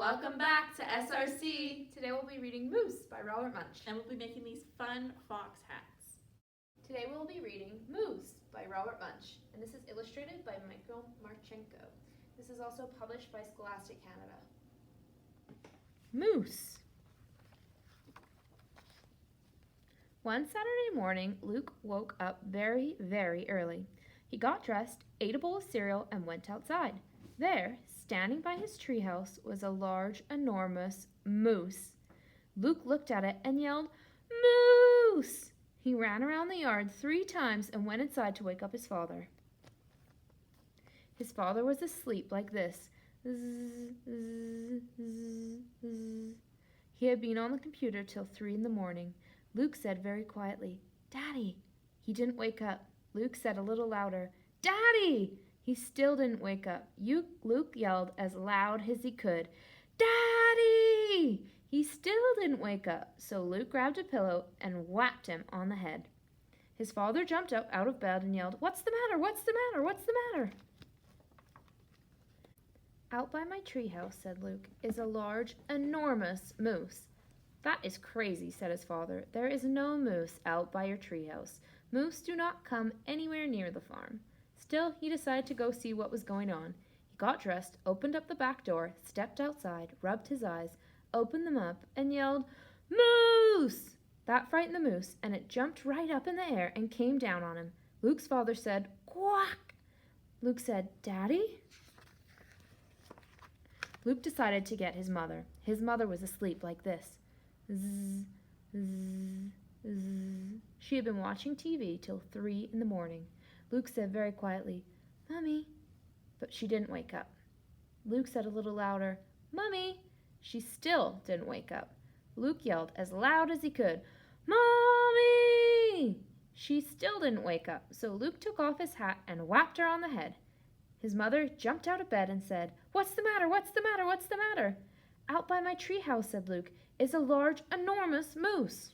Welcome back to SRC. Today we'll be reading Moose by Robert Munsch. And we'll be making these fun fox hats. Today we'll be reading Moose by Robert Munsch, and this is illustrated by Michael Marchenko. This is also published by Scholastic Canada. Moose. One Saturday morning, Luke woke up very, very early. He got dressed, ate a bowl of cereal, and went outside. There, standing by his treehouse, was a large, enormous moose. Luke looked at it and yelled, "Moose!" He ran around the yard 3 times and went inside to wake up his father. His father was asleep like this. Zzz, zzz, zzz, zzz. He had been on the computer till 3 in the morning. Luke said very quietly, "Daddy." He didn't wake up. Luke said a little louder, "Daddy!" He still didn't wake up. Luke yelled as loud as he could, "Daddy!" He still didn't wake up, so Luke grabbed a pillow and whacked him on the head. His father jumped up out of bed and yelled, "What's the matter? What's the matter? What's the matter?" "Out by my treehouse," said Luke, "is a large, enormous moose." "That is crazy," said his father. "There is no moose out by your treehouse. Moose do not come anywhere near the farm." Still, he decided to go see what was going on. He got dressed, opened up the back door, stepped outside, rubbed his eyes, opened them up, and yelled, "Moose!" That frightened the moose, and it jumped right up in the air and came down on him. Luke's father said, "Quack!" Luke said, "Daddy?" Luke decided to get his mother. His mother was asleep like this. Zzz, zzz, zzz. She had been watching TV till 3 in the morning. Luke said very quietly, "Mummy," but she didn't wake up. Luke said a little louder, "Mummy." She still didn't wake up. Luke yelled as loud as he could, "Mommy!" She still didn't wake up, so Luke took off his hat and whacked her on the head. His mother jumped out of bed and said, "What's the matter? What's the matter? What's the matter?" "Out by my treehouse," said Luke, "is a large, enormous moose."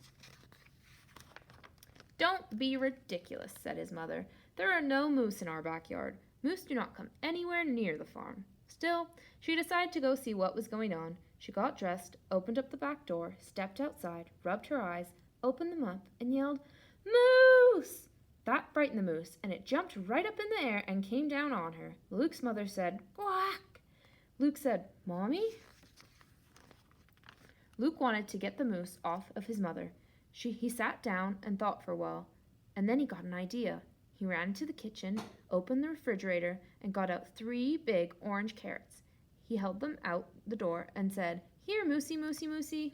"Don't be ridiculous," said his mother. "There are no moose in our backyard. Moose do not come anywhere near the farm." Still, she decided to go see what was going on. She got dressed, opened up the back door, stepped outside, rubbed her eyes, opened them up, and yelled, "Moose!" That frightened the moose, and it jumped right up in the air and came down on her. Luke's mother said, "Quack!" Luke said, "Mommy?" Luke wanted to get the moose off of his mother. He sat down and thought for a while, and then he got an idea. He ran into the kitchen, opened the refrigerator, and got out 3 big orange carrots. He held them out the door and said, "Here, Moosey, Moosey, Moosey."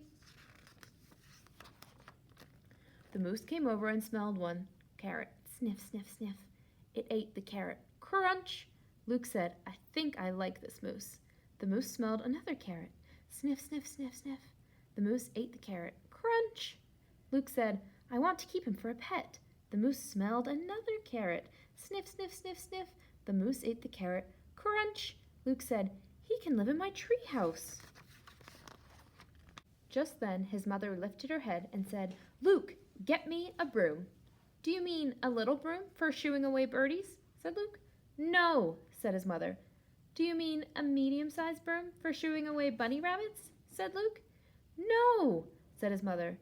The moose came over and smelled one carrot. Sniff, sniff, sniff. It ate the carrot. Crunch! Luke said, "I think I like this moose." The moose smelled another carrot. Sniff, sniff, sniff, sniff. The moose ate the carrot. Crunch! Luke said, "I want to keep him for a pet." The moose smelled another carrot. Sniff, sniff, sniff, sniff. The moose ate the carrot. Crunch! Luke said, "He can live in my treehouse." Just then his mother lifted her head and said, "Luke, get me a broom." "Do you mean a little broom for shooing away birdies?" said Luke. "No," said his mother. "Do you mean a medium-sized broom for shooing away bunny rabbits?" said Luke. "No," said his mother.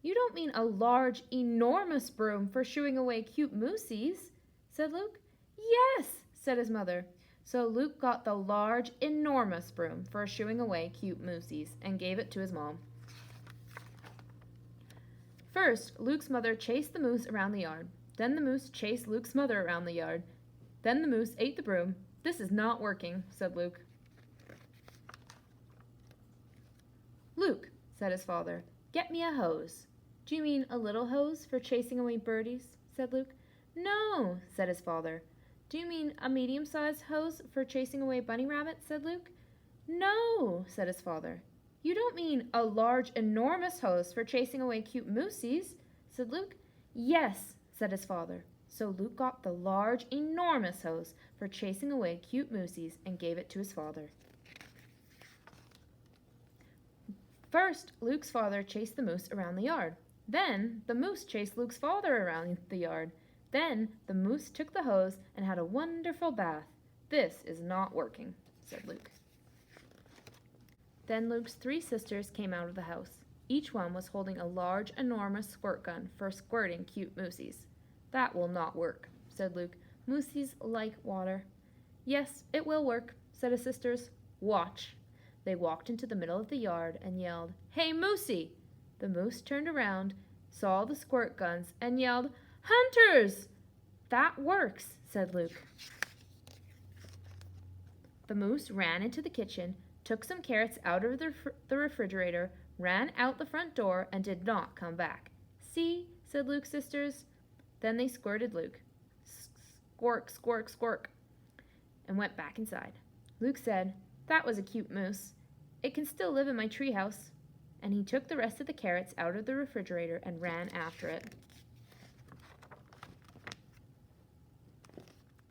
"You don't mean a large, enormous broom for shooing away cute moosies?" said Luke. "Yes," said his mother. So Luke got the large, enormous broom for shooing away cute moosies and gave it to his mom. First, Luke's mother chased the moose around the yard. Then the moose chased Luke's mother around the yard. Then the moose ate the broom. "This is not working," said Luke. "Luke," said his father, "get me a hose." "Do you mean a little hose for chasing away birdies?" said Luke. "No," said his father. "Do you mean a medium-sized hose for chasing away bunny rabbits?" said Luke. "No," said his father. "You don't mean a large, enormous hose for chasing away cute moosies?" said Luke. "Yes," said his father. So Luke got the large, enormous hose for chasing away cute moosies and gave it to his father. First, Luke's father chased the moose around the yard. Then, the moose chased Luke's father around the yard. Then, the moose took the hose and had a wonderful bath. "This is not working," said Luke. Then Luke's 3 sisters came out of the house. Each one was holding a large, enormous squirt gun for squirting cute moosies. That will not work, said Luke. Moosies like water. Yes, it will work, said his sisters. Watch. They walked into the middle of the yard and yelled, Hey, Moosie! The moose turned around, saw the squirt guns, and yelled, Hunters! That works, said Luke. The moose ran into the kitchen, took some carrots out of the refrigerator, ran out the front door, and did not come back. See, said Luke's sisters. Then they squirted Luke. Squirk, squirk, squirk, and went back inside. Luke said, That was a cute moose. It can still live in my treehouse. And he took the rest of the carrots out of the refrigerator and ran after it.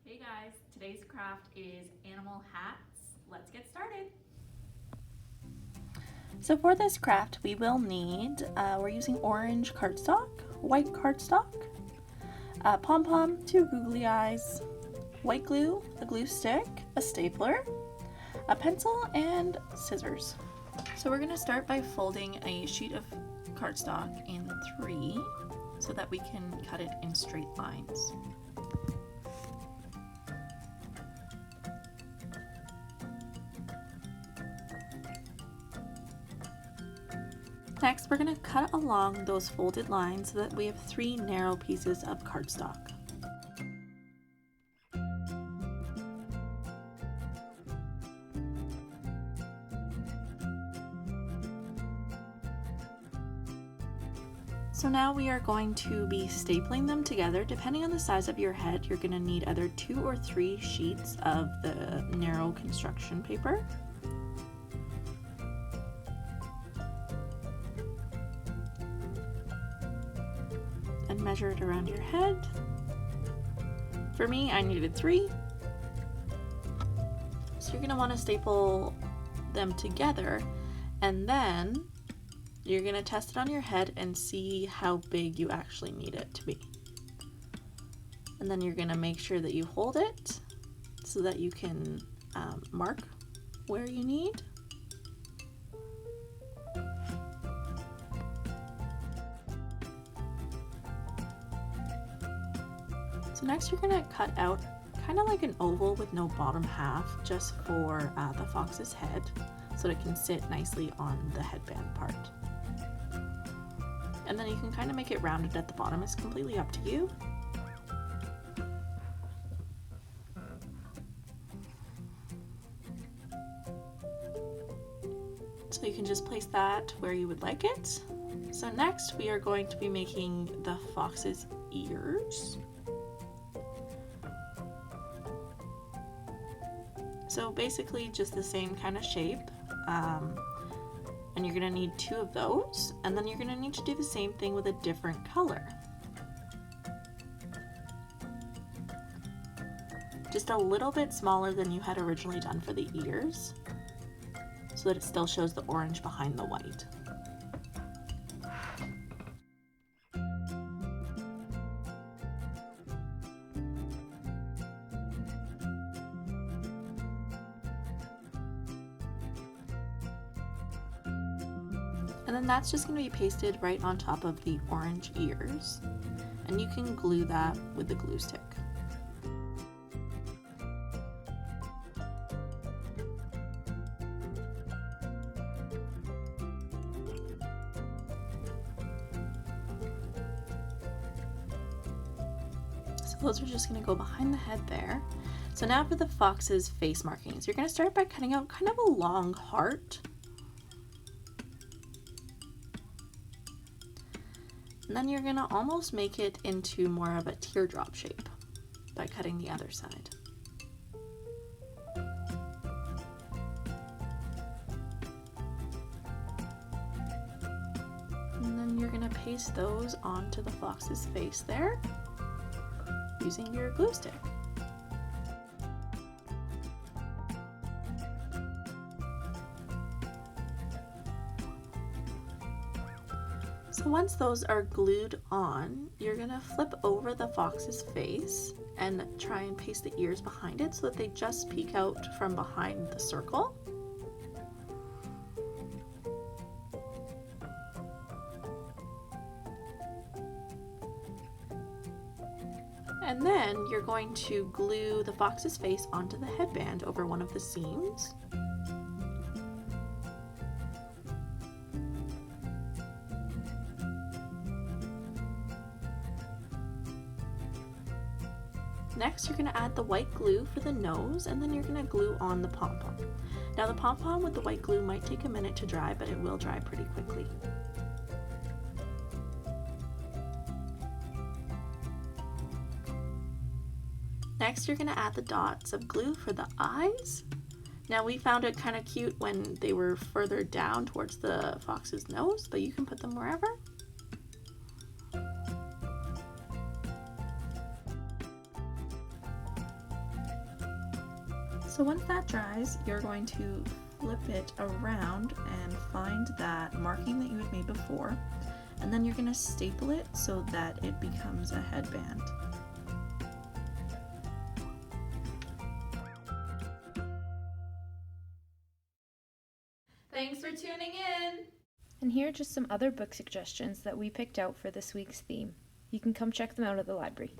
Hey guys, today's craft is animal hats. Let's get started. So for this craft, we will need, we're using orange cardstock, white cardstock, pom-pom, 2 googly eyes, white glue, a glue stick, a stapler, a pencil, and scissors. So we're going to start by folding a sheet of cardstock in 3 so that we can cut it in straight lines. Next, we're going to cut along those folded lines so that we have 3 narrow pieces of cardstock. So now we are going to be stapling them together. Depending on the size of your head, you're going to need either 2 or 3 sheets of the narrow construction paper. And measure it around your head. For me, I needed 3. So you're going to want to staple them together, and then you're going to test it on your head and see how big you actually need it to be. And then you're going to make sure that you hold it so that you can mark where you need. So next you're going to cut out kind of like an oval with no bottom half just for the fox's head so that it can sit nicely on the headband part. And then you can kind of make it rounded at the bottom. It's completely up to you. So you can just place that where you would like it. So next we are going to be making the fox's ears. So basically just the same kind of shape. And you're going to need 2 of those, and then you're going to need to do the same thing with a different color. Just a little bit smaller than you had originally done for the ears, so that it still shows the orange behind the white. And then that's just going to be pasted right on top of the orange ears. And you can glue that with the glue stick. So those are just going to go behind the head there. So now for the fox's face markings. You're going to start by cutting out kind of a long heart. And then you're going to almost make it into more of a teardrop shape by cutting the other side. And then you're going to paste those onto the fox's face there using your glue stick. So once those are glued on, you're going to flip over the fox's face and try and paste the ears behind it so that they just peek out from behind the circle. And then you're going to glue the fox's face onto the headband over one of the seams. Next, you're going to add the white glue for the nose, and then you're going to glue on the pom-pom. Now the pom-pom with the white glue might take a minute to dry, but it will dry pretty quickly. Next, you're going to add the dots of glue for the eyes. Now we found it kind of cute when they were further down towards the fox's nose, but you can put them wherever. So once that dries, you're going to flip it around and find that marking that you had made before, and then you're going to staple it so that it becomes a headband. Thanks for tuning in! And here are just some other book suggestions that we picked out for this week's theme. You can come check them out at the library.